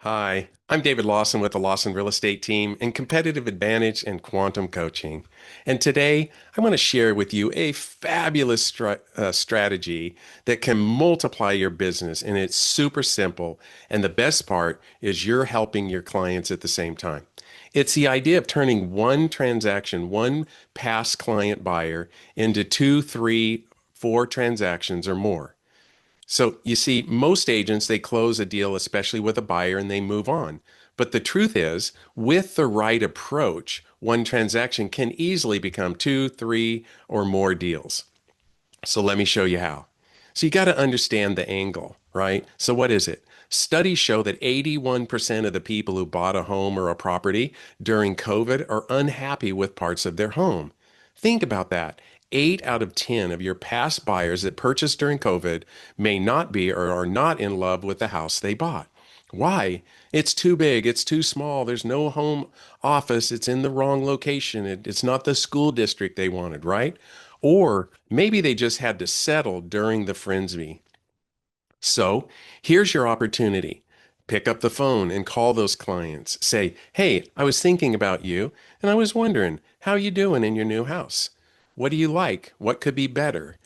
Hi, I'm David Lawson with the Lawson Real Estate Team in Competitive Advantage and Quantum Coaching. And today I want to share with you a fabulous strategy that can multiply your business. And it's super simple. And the best part is you're helping your clients at the same time. It's the idea of turning one transaction, one past client buyer, into two, three, four transactions or more. So you see, most agents, they close a deal, especially with a buyer, and they move on. But the truth is, with the right approach, one transaction can easily become two, three, or more deals. So let me show you how. So you got to understand the angle, right? So what is it? Studies show that 81% of the people who bought a home or a property during COVID are unhappy with parts of their home. Think about that. 8 out of 10 of your past buyers that purchased during COVID may not be or are not in love with the house they bought. Why? It's too big, it's too small, there's no home office, it's in the wrong location, it's not the school district they wanted, right? Or maybe they just had to settle during the frenzy. So here's your opportunity. Pick up the phone and call those clients. Say, hey, I was thinking about you and I was wondering, how you doing in your new house? What do you like? What could be better?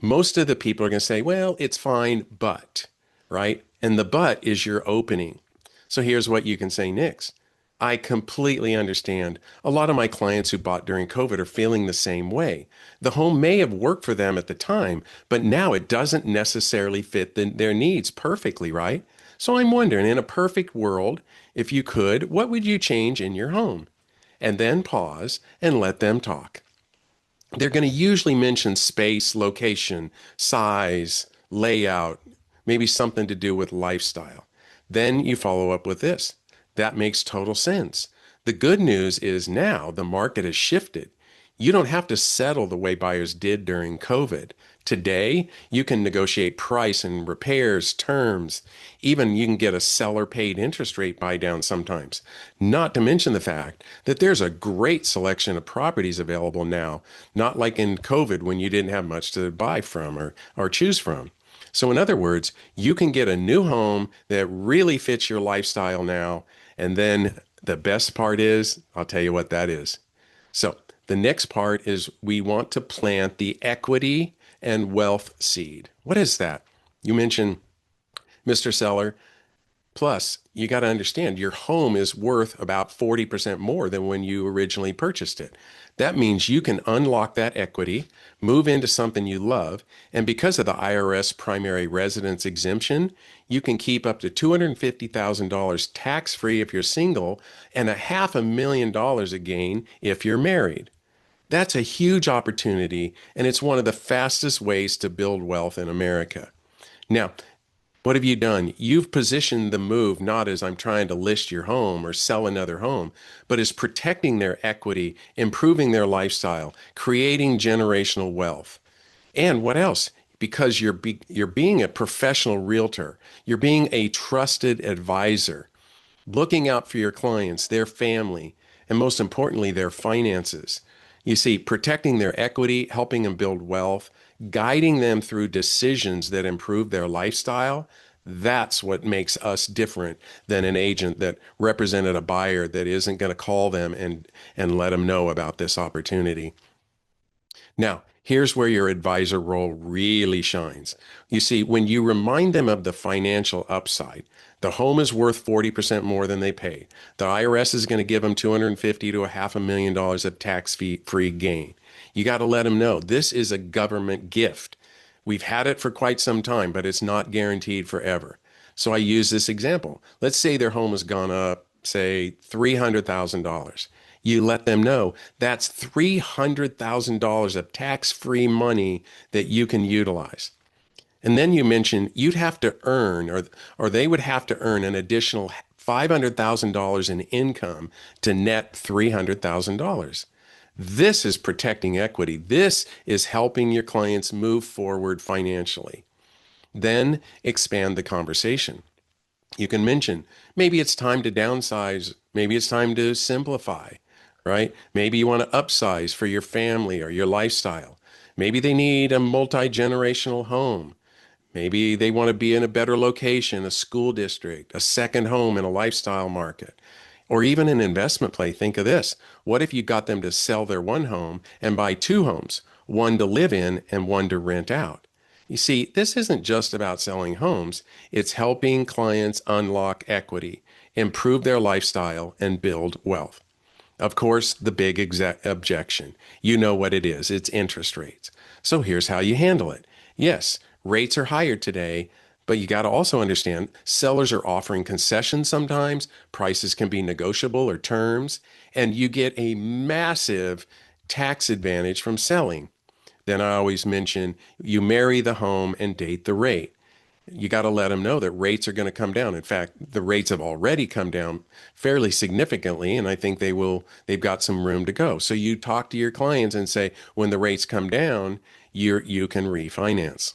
Most of the people are going to say, well, it's fine, but, right? And the but is your opening. So here's what you can say next. I completely understand. A lot of my clients who bought during COVID are feeling the same way. The home may have worked for them at the time, but now it doesn't necessarily fit their needs perfectly, right? So I'm wondering, in a perfect world, if you could, what would you change in your home? And then pause and let them talk. They're going to usually mention space, location, size, layout, maybe something to do with lifestyle. Then you follow up with this. That makes total sense. The good news is now the market has shifted. You don't have to settle the way buyers did during COVID. Today, you can negotiate price and repairs, terms. Even you can get a seller paid interest rate buy down sometimes. Not to mention the fact that there's a great selection of properties available now, not like in COVID when you didn't have much to buy from or choose from. So, in other words, you can get a new home that really fits your lifestyle now. And then the best part is, I'll tell you what that is. So, the next part is we want to plant the equity and wealth seed. What is that? You mentioned, Mr. Seller, plus you got to understand your home is worth about 40% more than when you originally purchased it. That means you can unlock that equity, move into something you love, and because of the IRS primary residence exemption, you can keep up to $250,000 tax-free if you're single and a $500,000 a gain if you're married. That's a huge opportunity, and it's one of the fastest ways to build wealth in America. Now, what have you done? You've positioned the move not as I'm trying to list your home or sell another home, but as protecting their equity, improving their lifestyle, creating generational wealth. And what else? Because you're being a professional realtor, you're being a trusted advisor, looking out for your clients, their family, and most importantly, their finances. You see, protecting their equity, helping them build wealth, guiding them through decisions that improve their lifestyle. That's what makes us different than an agent that represented a buyer that isn't going to call them and let them know about this opportunity. Now, here's where your advisor role really shines. You see, when you remind them of the financial upside, the home is worth 40% more than they pay. The IRS is going to give them 250 to a $500,000 of tax-free gain. You got to let them know this is a government gift. We've had it for quite some time, but it's not guaranteed forever. So I use this example. Let's say their home has gone up, say, $300,000. You let them know that's $300,000 of tax-free money that you can utilize. And then you mentioned you'd have to earn, or they would have to earn an additional $500,000 in income to net $300,000. This is protecting equity. This is helping your clients move forward financially. Then expand the conversation. You can mention maybe it's time to downsize, maybe it's time to simplify, right? Maybe you want to upsize for your family or your lifestyle. Maybe they need a multi-generational home. Maybe they want to be in a better location, a school district, a second home in a lifestyle market, or even an investment play. Think of this. What if you got them to sell their one home and buy two homes, one to live in and one to rent out? You see, this isn't just about selling homes, it's helping clients unlock equity, improve their lifestyle, and build wealth. Of course, the big objection. You know what it is. It's interest rates. So here's how you handle it. Yes, rates are higher today, but you got to also understand sellers are offering concessions sometimes. Prices can be negotiable or terms, and you get a massive tax advantage from selling. Then I always mention you marry the home and date the rate. You got to let them know that rates are going to come down. In fact, the rates have already come down fairly significantly, and I think they've got some room to go. So you talk to your clients and say, when the rates come down, you can refinance.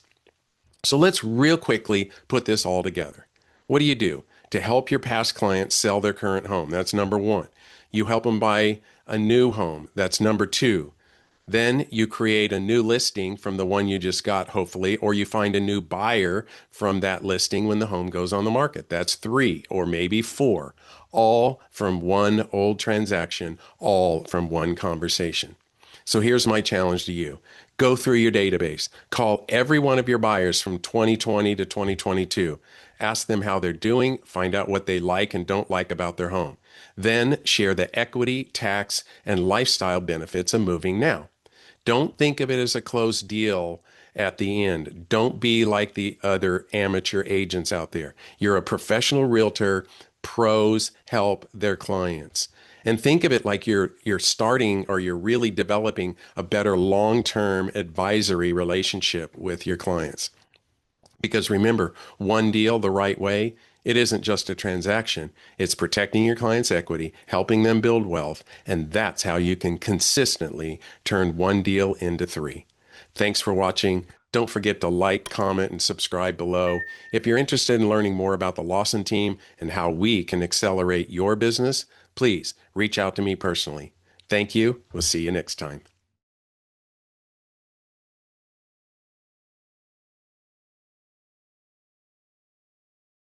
So let's real quickly put this all together. What do you do to help your past clients sell their current home? That's number one. You help them buy a new home. That's number two. Then you create a new listing from the one you just got, hopefully, or you find a new buyer from that listing when the home goes on the market. That's three or maybe four, all from one old transaction, all from one conversation. So here's my challenge to you. Go through your database. Call every one of your buyers from 2020 to 2022. Ask them how they're doing. Find out what they like and don't like about their home. Then share the equity, tax, and lifestyle benefits of moving now. Don't think of it as a closed deal at the end. Don't be like the other amateur agents out there. You're a professional realtor. Pros help their clients. And think of it like you're starting or you're really developing a better long-term advisory relationship with your clients. Because remember, one deal the right way, it isn't just a transaction. It's protecting your client's equity, helping them build wealth, and that's how you can consistently turn one deal into three. Thanks for watching. Don't forget to like, comment, and subscribe below. If you're interested in learning more about the Lawson team and how we can accelerate your business, please reach out to me personally. Thank you. We'll see you next time.